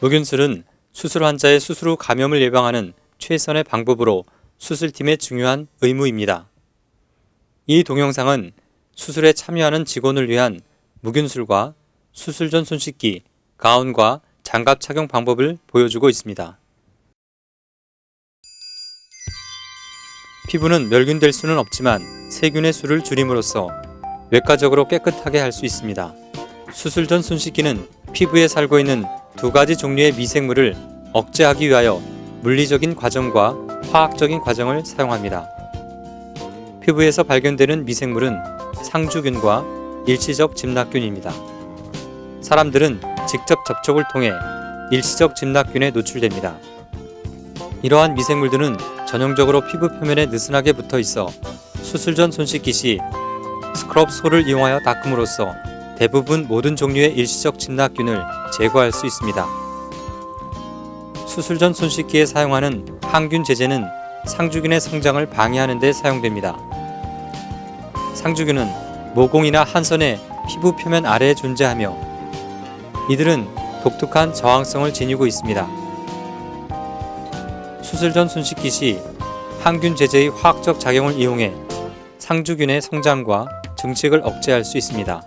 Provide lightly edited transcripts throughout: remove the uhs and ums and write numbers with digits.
무균술은 수술 환자의 수술 후 감염을 예방하는 최선의 방법으로 수술팀의 중요한 의무입니다. 이 동영상은 수술에 참여하는 직원을 위한 무균술과 수술 전 손 씻기, 가운과 장갑 착용 방법을 보여주고 있습니다. 피부는 멸균될 수는 없지만 세균의 수를 줄임으로써 외과적으로 깨끗하게 할 수 있습니다. 수술 전 손 씻기는 피부에 살고 있는 두 가지 종류의 미생물을 억제하기 위하여 물리적인 과정과 화학적인 과정을 사용합니다. 피부에서 발견되는 미생물은 상주균과 일시적 집납균입니다. 사람들은 직접 접촉을 통해 일시적 집납균에 노출됩니다. 이러한 미생물들은 전형적으로 피부 표면에 느슨하게 붙어 있어 수술 전 손 씻기 시 스크럽 솔을 이용하여 닦음으로써 대부분 모든 종류의 일시적 집납균을 제거할 수 있습니다. 수술 전 손 씻기에 사용하는 항균 제제는 상주균의 성장을 방해하는 데 사용됩니다. 상주균은 모공이나 한선의 피부 표면 아래에 존재하며 이들은 독특한 저항성을 지니고 있습니다. 수술 전 손 씻기 시 항균 제제의 화학적 작용을 이용해 상주균의 성장과 증식을 억제할 수 있습니다.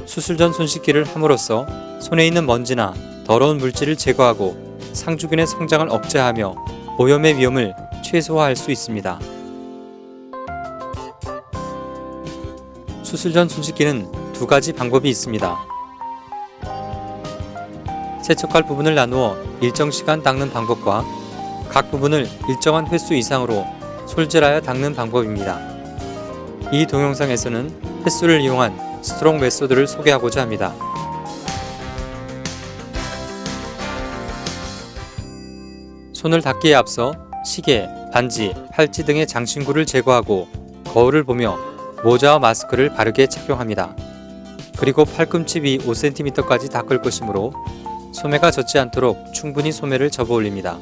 수술 전 손 씻기를 함으로써 손에 있는 먼지나 더러운 물질을 제거하고 상주균의 성장을 억제하며 오염의 위험을 최소화할 수 있습니다. 수술 전 손 씻기는 두 가지 방법이 있습니다. 세척할 부분을 나누어 일정 시간 닦는 방법과 각 부분을 일정한 횟수 이상으로 솔질하여 닦는 방법입니다. 이 동영상에서는 횟수를 이용한 스트롱 메소드를 소개하고자 합니다. 손을 닦기에 앞서 시계, 반지, 팔찌 등의 장신구를 제거하고 거울을 보며 모자와 마스크를 바르게 착용합니다. 그리고 팔꿈치 위 5cm까지 닦을 것이므로 소매가 젖지 않도록 충분히 소매를 접어 올립니다.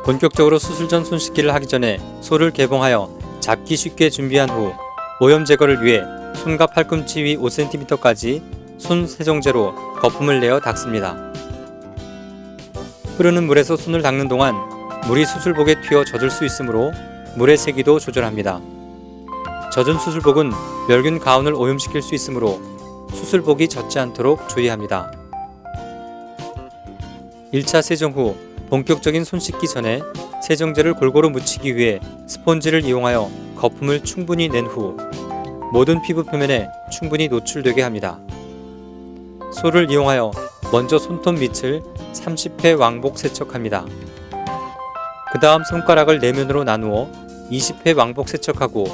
본격적으로 수술 전 손 씻기를 하기 전에 솔을 개봉하여 잡기 쉽게 준비한 후 오염 제거를 위해 손과 팔꿈치 위 5cm까지 손 세정제로 거품을 내어 닦습니다. 흐르는 물에서 손을 닦는 동안 물이 수술복에 튀어 젖을 수 있으므로 물의 세기도 조절합니다. 젖은 수술복은 멸균 가운을 오염시킬 수 있으므로 수술복이 젖지 않도록 주의합니다. 1차 세정 후 본격적인 손 씻기 전에 세정제를 골고루 묻히기 위해 스펀지를 이용하여 거품을 충분히 낸 후 모든 피부 표면에 충분히 노출되게 합니다. 솔을 이용하여 먼저 손톱 밑을 30회 왕복 세척합니다. 그 다음 손가락을 내면으로 나누어 20회 왕복 세척하고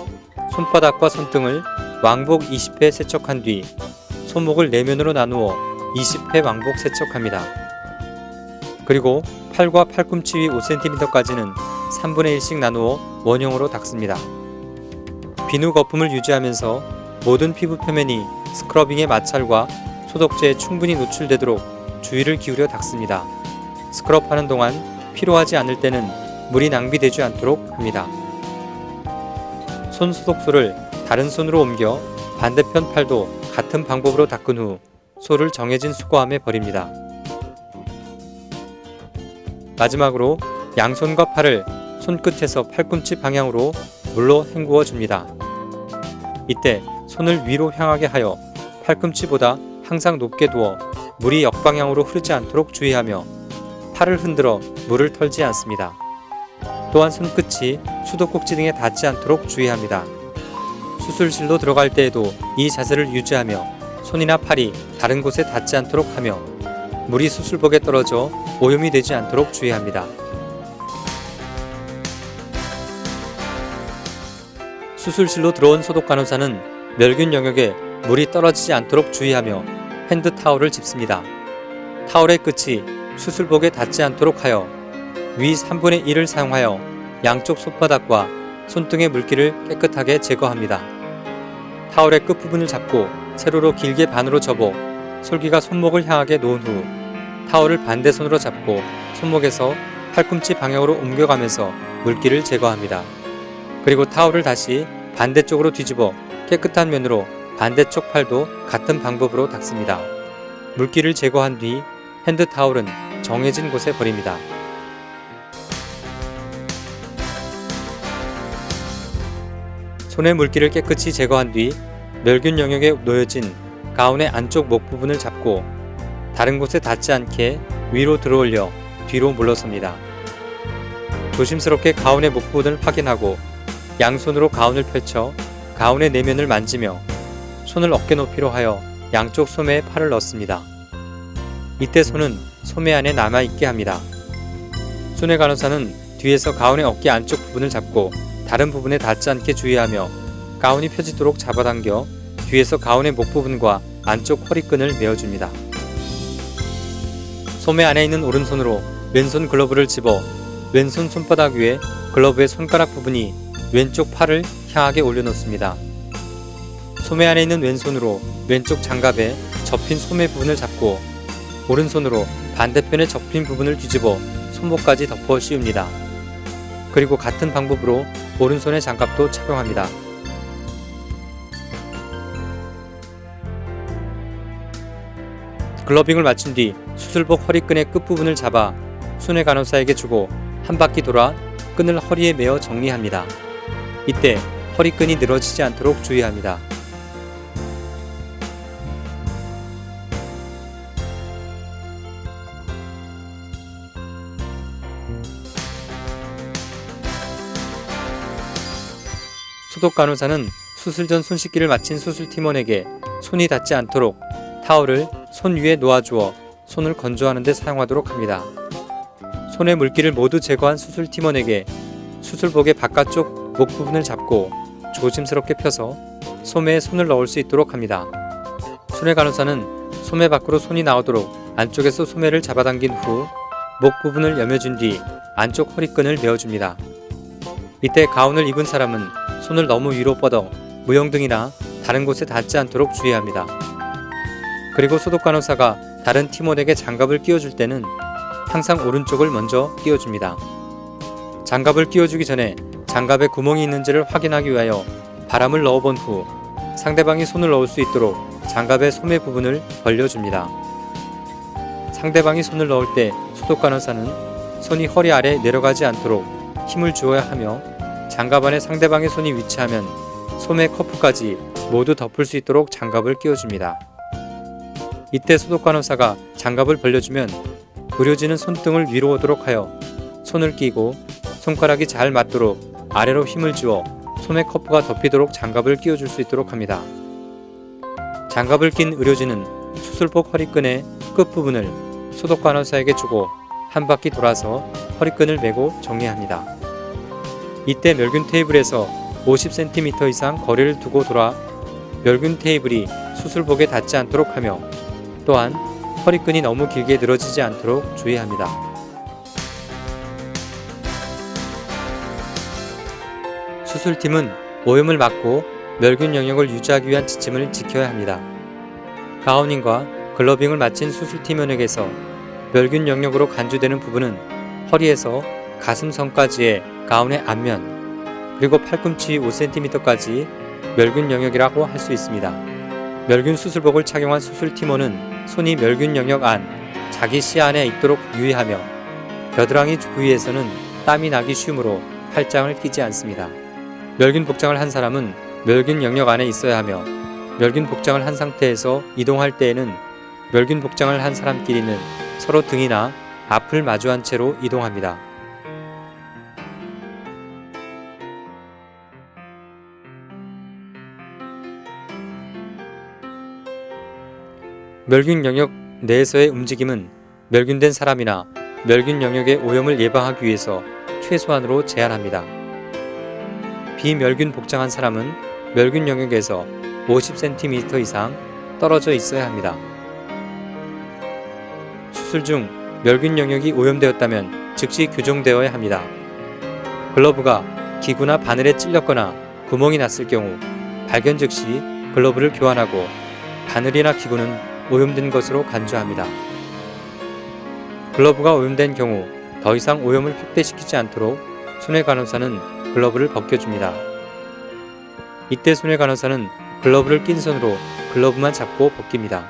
손바닥과 손등을 왕복 20회 세척한 뒤 손목을 내면으로 나누어 20회 왕복 세척합니다. 그리고 팔과 팔꿈치 위 5cm까지는 3분의 1씩 나누어 원형으로 닦습니다. 비누 거품을 유지하면서 모든 피부 표면이 스크러빙의 마찰과 소독제에 충분히 노출되도록 주의를 기울여 닦습니다. 스크럽하는 동안 필요하지 않을 때는 물이 낭비되지 않도록 합니다. 손 소독소를 다른 손으로 옮겨 반대편 팔도 같은 방법으로 닦은 후 솔을 정해진 수거함에 버립니다. 마지막으로 양손과 팔을 손끝에서 팔꿈치 방향으로 물로 헹구어 줍니다. 이때 손을 위로 향하게 하여 팔꿈치보다 항상 높게 두어 물이 역방향으로 흐르지 않도록 주의하며 팔을 흔들어 물을 털지 않습니다. 또한 손끝이 수도꼭지 등에 닿지 않도록 주의합니다. 수술실로 들어갈 때에도 이 자세를 유지하며 손이나 팔이 다른 곳에 닿지 않도록 하며 물이 수술복에 떨어져 오염이 되지 않도록 주의합니다. 수술실로 들어온 소독간호사는 멸균 영역에 물이 떨어지지 않도록 주의하며 핸드타올을 짚습니다. 타올의 끝이 수술복에 닿지 않도록 하여 위 3분의 1을 사용하여 양쪽 손바닥과 손등의 물기를 깨끗하게 제거합니다. 타올의 끝부분을 잡고 세로로 길게 반으로 접어 솔기가 손목을 향하게 놓은 후 타올을 반대 손으로 잡고 손목에서 팔꿈치 방향으로 옮겨가면서 물기를 제거합니다. 그리고 타올을 다시 반대쪽으로 뒤집어 깨끗한 면으로 반대쪽 팔도 같은 방법으로 닦습니다. 물기를 제거한 뒤 핸드타올은 정해진 곳에 버립니다. 손의 물기를 깨끗이 제거한 뒤 멸균 영역에 놓여진 가운의 안쪽 목 부분을 잡고 다른 곳에 닿지 않게 위로 들어올려 뒤로 물러섭니다. 조심스럽게 가운의 목 부분을 확인하고 양손으로 가운을 펼쳐 가운의 내면을 만지며 손을 어깨 높이로 하여 양쪽 소매에 팔을 넣습니다. 이때 손은 소매 안에 남아있게 합니다. 순회 간호사는 뒤에서 가운의 어깨 안쪽 부분을 잡고 다른 부분에 닿지 않게 주의하며 가운이 펴지도록 잡아당겨 뒤에서 가운의 목 부분과 안쪽 허리끈을 메어줍니다. 소매 안에 있는 오른손으로 왼손 글러브를 집어 왼손 손바닥 위에 글러브의 손가락 부분이 왼쪽 팔을 향하게 올려놓습니다. 소매 안에 있는 왼손으로 왼쪽 장갑에 접힌 소매 부분을 잡고 오른손으로 반대편에 접힌 부분을 뒤집어 손목까지 덮어 씌웁니다. 그리고 같은 방법으로 오른손의 장갑도 착용합니다. 글러빙을 마친 뒤 수술복 허리끈의 끝부분을 잡아 순회 간호사에게 주고 한 바퀴 돌아 끈을 허리에 매어 정리합니다. 이때 허리끈이 늘어지지 않도록 주의합니다. 소독 간호사는 수술 전 손 씻기를 마친 수술팀원에게 손이 닿지 않도록 타올을 손 위에 놓아주어 손을 건조하는 데 사용하도록 합니다. 손의 물기를 모두 제거한 수술팀원에게 수술복의 바깥쪽 목 부분을 잡고 조심스럽게 펴서 소매에 손을 넣을 수 있도록 합니다. 순회 간호사는 소매 밖으로 손이 나오도록 안쪽에서 소매를 잡아당긴 후 목 부분을 여며준 뒤 안쪽 허리끈을 메어줍니다. 이때 가운을 입은 사람은 손을 너무 위로 뻗어 무용등이나 다른 곳에 닿지 않도록 주의합니다. 그리고 소독 간호사가 다른 팀원에게 장갑을 끼워줄 때는 항상 오른쪽을 먼저 끼워줍니다. 장갑을 끼워주기 전에 장갑에 구멍이 있는지를 확인하기 위하여 바람을 넣어본 후 상대방이 손을 넣을 수 있도록 장갑의 소매 부분을 벌려줍니다. 상대방이 손을 넣을 때 소독 간호사는 손이 허리 아래 내려가지 않도록 힘을 주어야 하며 장갑 안에 상대방의 손이 위치하면 소매 커프까지 모두 덮을 수 있도록 장갑을 끼워줍니다. 이때 소독 간호사가 장갑을 벌려주면 의료진은 손등을 위로 오도록 하여 손을 끼고 손가락이 잘 맞도록 아래로 힘을 주어 소매 커프가 덮이도록 장갑을 끼워줄 수 있도록 합니다. 장갑을 낀 의료진은 수술복 허리끈의 끝부분을 소독 간호사에게 주고 한 바퀴 돌아서 허리끈을 메고 정리합니다. 이때 멸균 테이블에서 50cm 이상 거리를 두고 돌아 멸균 테이블이 수술복에 닿지 않도록 하며 또한 허리끈이 너무 길게 늘어지지 않도록 주의합니다. 수술팀은 오염을 막고 멸균 영역을 유지하기 위한 지침을 지켜야 합니다. 가우닝과 글러빙을 마친 수술팀원에게서 멸균 영역으로 간주되는 부분은 허리에서 가슴선까지의 가운의 앞면 그리고 팔꿈치 5cm까지 멸균 영역이라고 할 수 있습니다. 멸균 수술복을 착용한 수술팀원은 손이 멸균 영역 안, 자기 시야 안에 있도록 유의하며 겨드랑이 부위에서는 땀이 나기 쉬우므로 팔짱을 끼지 않습니다. 멸균 복장을 한 사람은 멸균 영역 안에 있어야 하며 멸균 복장을 한 상태에서 이동할 때에는 멸균 복장을 한 사람끼리는 서로 등이나 앞을 마주한 채로 이동합니다. 멸균 영역 내에서의 움직임은 멸균된 사람이나 멸균 영역의 오염을 예방하기 위해서 최소한으로 제한합니다. 비멸균 복장한 사람은 멸균 영역에서 50cm 이상 떨어져 있어야 합니다. 수술 중 멸균 영역이 오염되었다면 즉시 교정되어야 합니다. 글러브가 기구나 바늘에 찔렸거나 구멍이 났을 경우 발견 즉시 글러브를 교환하고 바늘이나 기구는 오염된 것으로 간주합니다. 글러브가 오염된 경우 더 이상 오염을 확대시키지 않도록 순회 간호사는 글러브를 벗겨줍니다. 이때 순회 간호사는 글러브를 낀 손으로 글러브만 잡고 벗깁니다.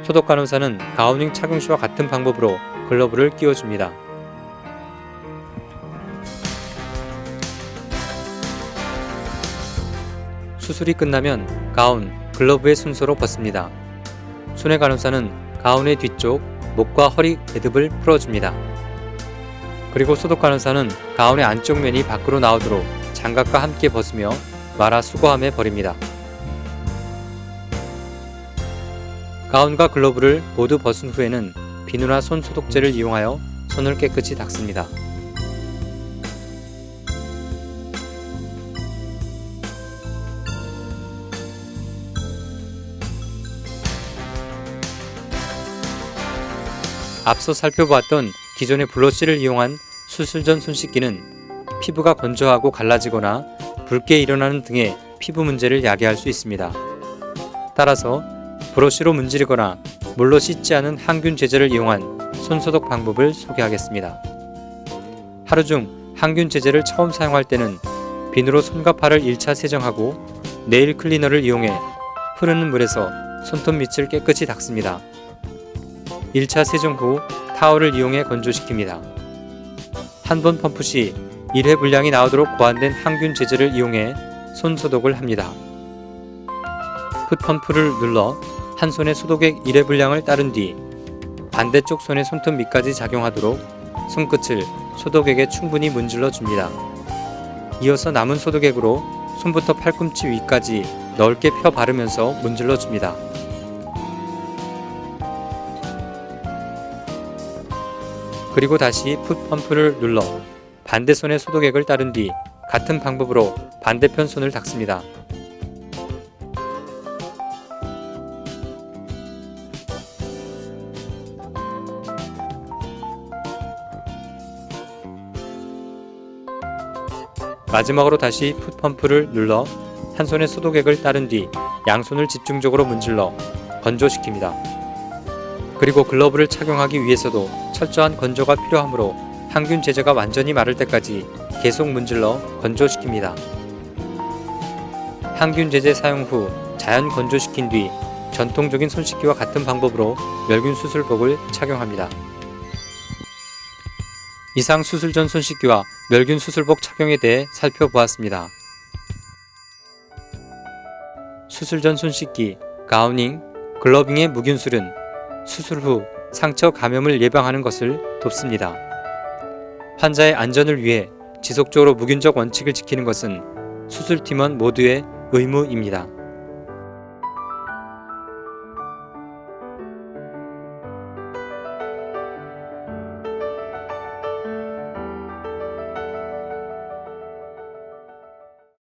소독 간호사는 가우닝 착용 시와 같은 방법으로 글러브를 끼워줍니다. 수술이 끝나면 가운, 글러브의 순서로 벗습니다. 손해 간호사는 가운의 뒤쪽, 목과 허리 매듭을 풀어줍니다. 그리고 소독 간호사는 가운의 안쪽 면이 밖으로 나오도록 장갑과 함께 벗으며 말아 수거함에 버립니다. 가운과 글러브를 모두 벗은 후에는 비누나 손 소독제를 이용하여 손을 깨끗이 닦습니다. 앞서 살펴보았던 기존의 블러쉬를 이용한 수술 전 손 씻기는 피부가 건조하고 갈라지거나 붉게 일어나는 등의 피부 문제를 야기할 수 있습니다. 따라서 브러쉬로 문지르거나 물로 씻지 않은 항균 제제를 이용한 손소독 방법을 소개하겠습니다. 하루 중 항균 제제를 처음 사용할 때는 비누로 손과 팔을 1차 세정하고 네일 클리너를 이용해 흐르는 물에서 손톱 밑을 깨끗이 닦습니다. 1차 세정 후 타월을 이용해 건조시킵니다. 한 번 펌프 시 1회 분량이 나오도록 고안된 항균 제제를 이용해 손 소독을 합니다. 풋펌프를 눌러 한 손에 소독액 1회 분량을 따른 뒤 반대쪽 손의 손톱 밑까지 작용하도록 손끝을 소독액에 충분히 문질러 줍니다. 이어서 남은 소독액으로 손부터 팔꿈치 위까지 넓게 펴 바르면서 문질러 줍니다. 그리고 다시 풋펌프를 눌러 반대 손에 소독액을 따른 뒤 같은 방법으로 반대편 손을 닦습니다. 마지막으로 다시 풋펌프를 눌러 한 손에 소독액을 따른 뒤 양손을 집중적으로 문질러 건조시킵니다. 그리고 글러브를 착용하기 위해서도 철저한 건조가 필요하므로 항균 제제가 완전히 마를 때까지 계속 문질러 건조시킵니다. 항균 제제 사용 후 자연 건조시킨 뒤 전통적인 손 씻기와 같은 방법으로 멸균 수술복을 착용합니다. 이상 수술 전 손 씻기와 멸균 수술복 착용에 대해 살펴보았습니다. 수술 전 손 씻기, 가우닝, 글러빙의 무균술은 수술 후 상처 감염을 예방하는 것을 돕습니다. 환자의 안전을 위해 지속적으로 무균적 원칙을 지키는 것은 수술팀원 모두의 의무입니다.